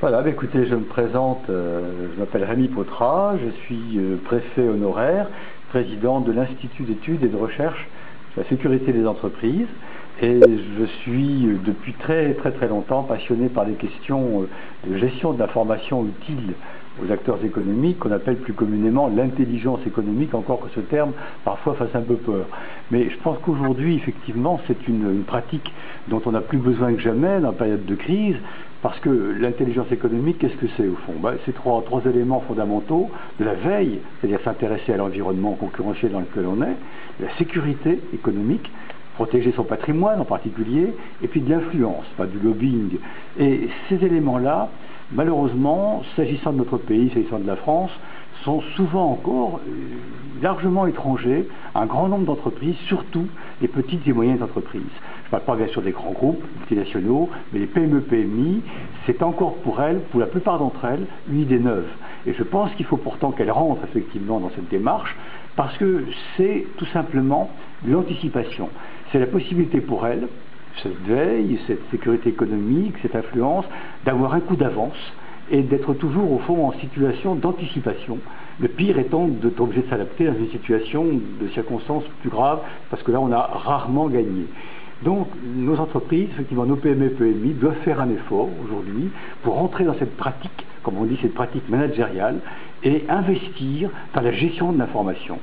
Voilà, écoutez, je me présente, je m'appelle Rémi Pautrat, je suis préfet honoraire, président de l'Institut d'études et de recherche sur la sécurité des entreprises, et je suis depuis très longtemps passionné par les questions de gestion de l'information utile aux acteurs économiques, qu'on appelle plus communément l'intelligence économique, encore que ce terme parfois fasse un peu peur. Mais je pense qu'aujourd'hui, effectivement, c'est une pratique dont on n'a plus besoin que jamais dans la période de crise, parce que l'intelligence économique, qu'est-ce que c'est au fond? C'est trois éléments fondamentaux de la veille, c'est-à-dire s'intéresser à l'environnement concurrentiel dans lequel on est, de la sécurité économique, protéger son patrimoine en particulier, et puis de l'influence, du lobbying. Et ces éléments-là, malheureusement, s'agissant de notre pays, s'agissant de la France, sont souvent encore largement étrangers à un grand nombre d'entreprises, surtout les petites et moyennes entreprises. Je ne parle pas bien sûr des grands groupes multinationaux, mais les PME-PMI, c'est encore pour elles, pour la plupart d'entre elles, une idée neuve. Et je pense qu'il faut pourtant qu'elles rentrent effectivement dans cette démarche, parce que c'est tout simplement l'anticipation. C'est la possibilité pour elles, cette veille, cette sécurité économique, cette influence, d'avoir un coup d'avance et d'être toujours au fond en situation d'anticipation. Le pire étant d'être obligé de s'adapter dans une situation de circonstances plus graves, parce que là on a rarement gagné. Donc nos entreprises, effectivement nos PME et PMI, doivent faire un effort aujourd'hui pour rentrer dans cette pratique, comme on dit, cette pratique managériale, et investir dans la gestion de l'information.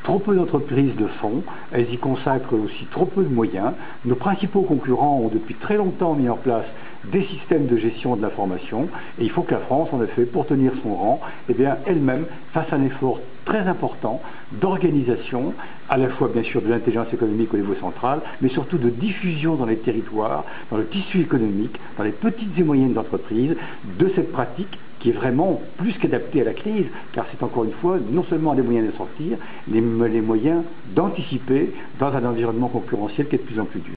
Trop peu d'entreprises le font, elles y consacrent aussi trop peu de moyens. Nos principaux concurrents ont depuis très longtemps mis en place des systèmes de gestion de l'information, et il faut que la France, en effet, pour tenir son rang, elle-même fasse un effort très important d'organisation, à la fois bien sûr de l'intelligence économique au niveau central, mais surtout de diffusion dans les territoires, dans le tissu économique, dans les petites et moyennes entreprises, de cette pratique qui est vraiment plus qu'adaptée à la crise, car c'est encore une fois non seulement des moyens de sortir, mais les moyens d'anticiper dans un environnement concurrentiel qui est de plus en plus dur.